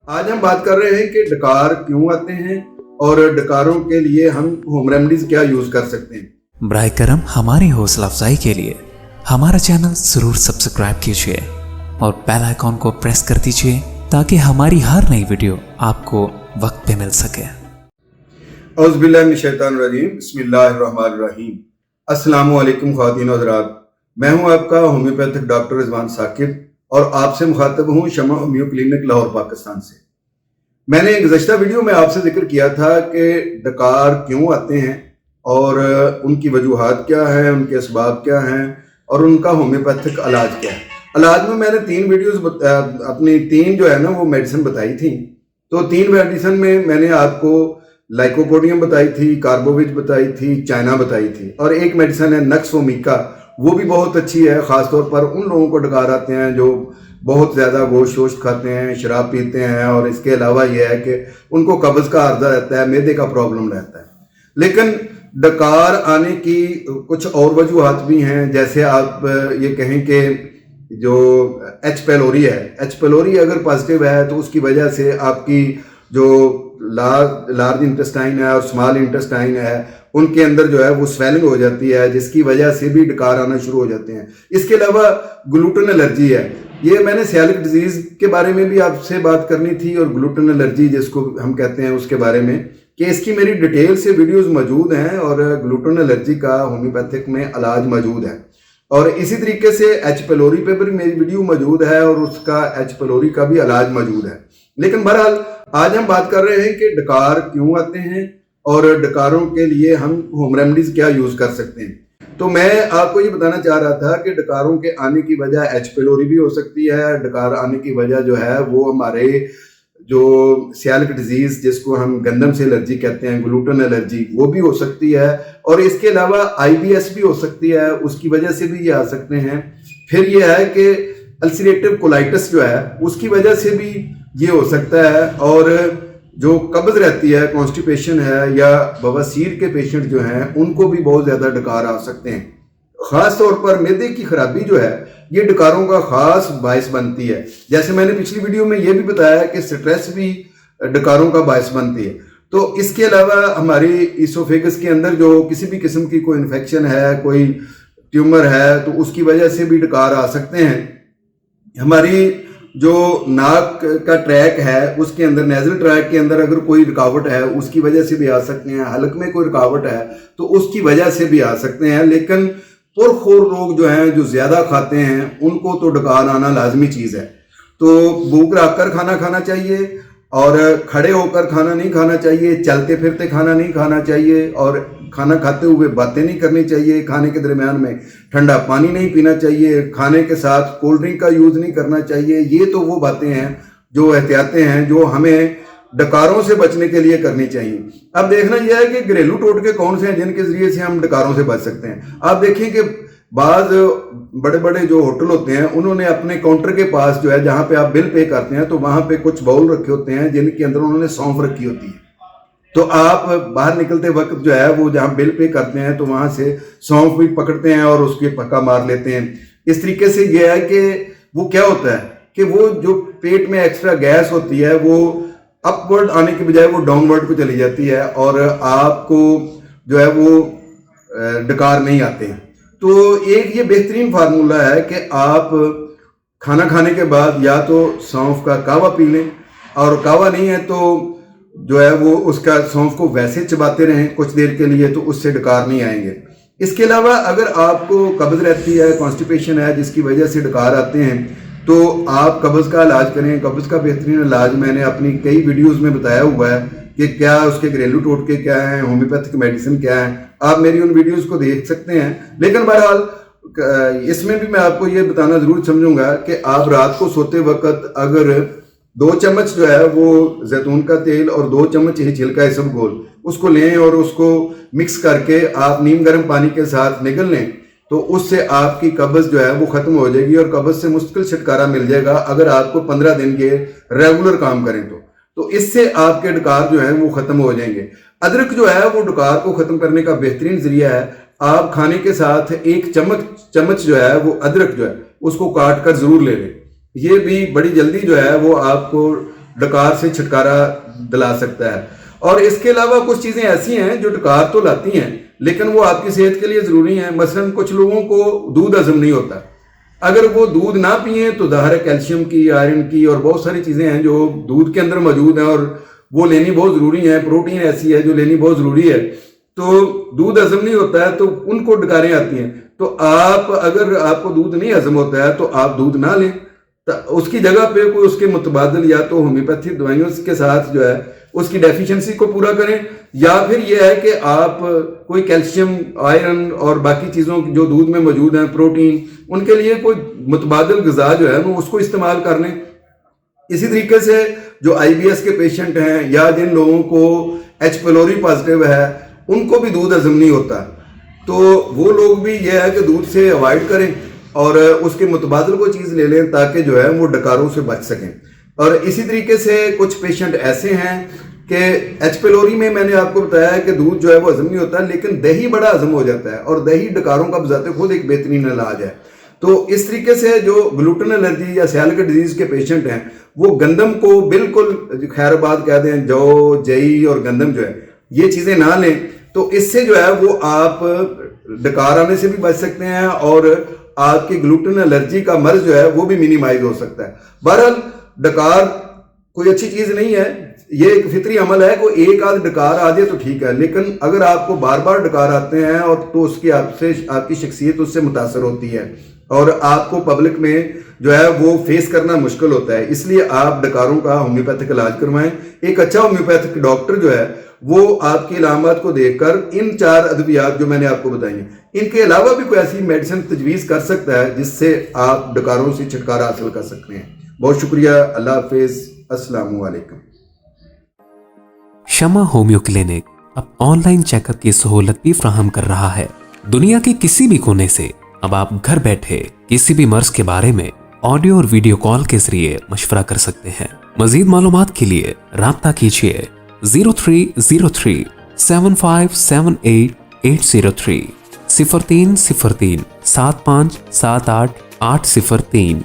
आज हम बात कर रहे हैं कि डकार क्यों आते हैं और डकारों के लिए हम होम रेमेडीज क्या यूज कर सकते हैं। बराए करम हमारी हौसला अफजाई के लिए हमारा चैनल जरूर सब्सक्राइब कीजिए और बेल आइकॉन को प्रेस कर दीजिए ताकि हमारी हर नई वीडियो आपको वक्त पे मिल सके। औज़ुबिल्लाहि मिनश शैतानिर रजीम, बिस्मिल्लाहिर्रहमानिर रहीम। अस्सलामु अलैकुम ख़वातीन और हज़रात, मैं हूं आपका होम्योपैथिक डॉक्टर रिजवान साकिब और आपसे मुखातब हूं शमा होम्यो क्लिनिक लाहौर पाकिस्तान से। मैंने एक गुज़श्ता वीडियो में आपसे जिक्र किया था कि डकार क्यों आते हैं और उनकी वजूहात क्या हैं, उनके असबाब क्या हैं और उनका होम्योपैथिक इलाज क्या है। इलाज में मैंने तीन जो है ना वो मेडिसिन बताई थी। तो 3 मेडिसिन में मैंने आपको लाइकोपोडियम बताई थी, कार्बोविज बताई थी, चाइना बताई थी और एक मेडिसिन है नक्स ओमिका, वो भी बहुत अच्छी है। ख़ासतौर पर उन लोगों को डकार आते हैं जो बहुत ज़्यादा गोश्त शोश्त खाते हैं, शराब पीते हैं और इसके अलावा यह है कि उनको कब्ज़ का अर्जा रहता है, मैदे का प्रॉब्लम रहता है। लेकिन डकार आने की कुछ और वजूहात भी हैं, जैसे आप ये कहें कि जो एच पेलोरी है, एच पेलोरी अगर पॉजिटिव है तो उसकी वजह से आपकी जो लार्ज इंटेस्टाइन है और स्मॉल इंटेस्टाइन है उनके अंदर जो है वो स्वेलिंग हो जाती है, जिसकी वजह से भी डकार आना शुरू हो जाते हैं। इसके अलावा ग्लूटेन एलर्जी है, ये मैंने सेलिक डिजीज के बारे में भी आपसे बात करनी थी और ग्लूटेन एलर्जी जिसको हम कहते हैं उसके बारे में कि इसकी मेरी डिटेल से वीडियोस मौजूद हैं और ग्लूटेन एलर्जी का होम्योपैथिक में इलाज मौजूद है। और इसी तरीके से एच पेलोरी पे भी मेरी वीडियो मौजूद है और उसका एच पेलोरी का भी इलाज मौजूद है। लेकिन बहरहाल आज हम बात कर रहे हैं कि डकार क्यों आते हैं और डकारों के लिए हम होम रेमेडीज क्या यूज कर सकते हैं। तो मैं आपको ये बताना चाह रहा था कि डकारों के आने की वजह एच पेलोरी भी हो सकती है। डकार आने की वजह जो है वो हमारे जो सेलिक डिजीज जिसको हम गंदम से एलर्जी कहते हैं, ग्लूटेन एलर्जी, वो भी हो सकती है और इसके अलावा IBS भी हो सकती है, उसकी वजह से भी ये आ सकते हैं। फिर ये है कि अल्सरेटिव कोलाइटिस जो है उसकी वजह से भी ये हो सकता है और जो कब्ज रहती है, कॉन्स्टिपेशन है या बवासीर के पेशेंट जो हैं उनको भी बहुत ज़्यादा डकार आ सकते हैं। ख़ास तौर पर मैदे की खराबी जो है ये डकारों का ख़ास बायस बनती है। जैसे मैंने पिछली वीडियो में ये भी बताया कि स्ट्रेस भी डकारों का बायस बनती है। तो इसके अलावा हमारी इसोफेगस के अंदर जो किसी भी किस्म की कोई इन्फेक्शन है, कोई ट्यूमर है, तो उसकी वजह से भी डकार आ सकते हैं। हमारी जो नाक का ट्रैक है उसके अंदर, नेजल ट्रैक के अंदर अगर कोई रुकावट है उसकी वजह से भी आ सकते हैं। हलक में कोई रुकावट है तो उसकी वजह से भी आ सकते हैं। लेकिन पुरखोर लोग जो हैं, जो ज़्यादा खाते हैं, उनको तो डकार आना लाजमी चीज़ है। तो भूख रख कर खाना खाना चाहिए और खड़े होकर खाना नहीं खाना चाहिए, चलते फिरते खाना नहीं खाना चाहिए और खाना खाते हुए बातें नहीं करनी चाहिए। खाने के दरमियान में ठंडा पानी नहीं पीना चाहिए, खाने के साथ कोल्ड ड्रिंक का यूज़ नहीं करना चाहिए। ये तो वो बातें हैं, जो एहतियातें हैं जो हमें डकारों से बचने के लिए करनी चाहिए। अब देखना यह है कि घरेलू टोटके कौन से हैं जिनके ज़रिए से हम डकारों से बच सकते हैं। आप देखिए कि बाज़ बड़े बड़े जो होटल होते हैं उन्होंने अपने काउंटर के पास जो है, जहाँ पे आप बिल पे करते हैं, तो वहाँ पे कुछ बाउल रखे होते हैं जिनके अंदर उन्होंने सौंफ रखी होती है। तो आप बाहर निकलते वक्त जो है वो जहाँ बिल पे करते हैं तो वहाँ से सौंफ भी पकड़ते हैं और उसके पक्का मार लेते हैं। इस तरीके से ये है कि वो क्या होता है कि वो जो पेट में एक्स्ट्रा गैस होती है वो अपवर्ड आने की बजाय वो डाउनवर्ड को चली जाती है और आपको जो है वो डकार नहीं आते हैं। तो एक ये बेहतरीन फार्मूला है कि आप खाना खाने के बाद या तो सौंफ का कावा पी लें और कावा नहीं है तो जो है वो उसका सौंफ को वैसे चबाते रहें कुछ देर के लिए, तो उससे डकार नहीं आएंगे। इसके अलावा अगर आपको कब्ज़ रहती है, कॉन्स्टिपेशन है जिसकी वजह से डकार आते हैं, तो आप कब्ज़ का इलाज करें। कब्ज़ का बेहतरीन इलाज मैंने अपनी कई वीडियोस में बताया हुआ है कि क्या उसके घरेलू टोटके क्या हैं, होम्योपैथिक मेडिसिन क्या है। आप मेरी उन वीडियोस को देख सकते हैं। लेकिन बहरहाल इसमें भी मैं आपको ये बताना ज़रूर समझूंगा कि आप रात को सोते वक्त अगर 2 चम्मच जो है वो जैतून का तेल और 2 चम्मच ही छिलका इसबगोल उसको लें और उसको मिक्स करके आप नीम गर्म पानी के साथ निगल लें, तो उससे आपकी कब्ज़ जो है वो ख़त्म हो जाएगी और कब्ज़ से मुश्किल छुटकारा मिल जाएगा अगर आपको 15 दिन के रेगुलर काम करें तो इससे आपके डकार जो है वो ख़त्म हो जाएंगे। अदरक जो है वो डकार को ख़त्म करने का बेहतरीन ज़रिया है। आप खाने के साथ 1 चम्मच जो है वो अदरक जो है उसको काट कर ज़रूर ले लें। ये भी बड़ी जल्दी जो है वो आपको डकार से छुटकारा दिला सकता है। और इसके अलावा कुछ चीज़ें ऐसी हैं जो डकार तो लाती हैं लेकिन वो आपकी सेहत के लिए ज़रूरी हैं। मसलन कुछ लोगों को दूध हजम नहीं होता, अगर वो दूध ना पिए तो ज़ाहिर है कैल्शियम की, आयरन की और बहुत सारी चीज़ें हैं जो दूध के अंदर मौजूद हैं और वो लेनी बहुत ज़रूरी है। प्रोटीन ऐसी है जो लेनी बहुत ज़रूरी है, तो दूध हजम नहीं होता है तो उनको डकारें आती हैं। तो आप अगर आपको दूध नहीं हजम होता है तो आप दूध ना लें, तो उसकी जगह पे कोई उसके मुतबादिल या तो होम्योपैथिक दवाइयों के साथ जो है उसकी डेफिशिएंसी को पूरा करें, या फिर यह है कि आप कोई कैल्शियम, आयरन और बाकी चीज़ों जो दूध में मौजूद हैं, प्रोटीन, उनके लिए कोई मुतबादिल ग़िज़ा जो है वो उसको इस्तेमाल कर लें। इसी तरीके से जो IBS के पेशेंट हैं या जिन लोगों को H. pylori पॉजिटिव है उनको भी दूध हजम नहीं होता, तो वो लोग भी यह है कि दूध से अवॉइड करें और उसके मुतबादिल कोई चीज़ ले लें ताकि जो है वो डकारों से बच सकें। और इसी तरीके से कुछ पेशेंट ऐसे हैं कि H. pylori में मैंने आपको बताया है कि दूध जो है वो हजम नहीं होता, लेकिन दही बड़ा हजम हो जाता है और दही डकारों का बजाते खुद एक बेहतरीन इलाज है। तो इस तरीके से जो ग्लूटेन एलर्जी या सियालिक डिजीज़ के पेशेंट हैं वो गंदम को बिल्कुल खैराबाद कह दें, जौ, जई और गंदम जो है ये चीज़ें ना लें, तो इससे जो है वो आप डकार आने से भी बच सकते हैं और आपकी ग्लूटेन एलर्जी का मर्ज जो है वो भी मिनिमाइज हो सकता है। बहरहाल डकार कोई अच्छी चीज़ नहीं है, ये एक फितरी अमल है। कोई एक आध डकार आ जाए तो ठीक है, लेकिन अगर आपको बार बार डकार आते हैं और तो उसकी आपकी शख्सियत उससे मुतासर होती है और आपको पब्लिक में जो है वो फेस करना मुश्किल होता है। इसलिए आप डकारों का होम्योपैथिक इलाज करवाएं। एक अच्छा होम्योपैथिक डॉक्टर जो है वो आपकी इलामत को देखकर इन 4 अद्वियात जो मैंने आपको बताई हैं, इनके अलावा भी कोई ऐसी मेडिसिन तजवीज़ कर सकता है जिससे आप डकारों से छुटकारा हासिल कर सकते हैं। बहुत शुक्रिया, अल्लाह हाफिज़, अस्सलाम वालेकुम। शमा होम्यो क्लिनिक अब ऑनलाइन चेकअप की सहूलत भी फ्राहम कर रहा है। दुनिया के किसी भी कोने से अब आप घर बैठे किसी भी मर्ज के बारे में ऑडियो और वीडियो कॉल के जरिए मशवरा कर सकते हैं। मजीद मालूमात के लिए राब्ता कीजिए 0303 7578 803 0303 7578 803।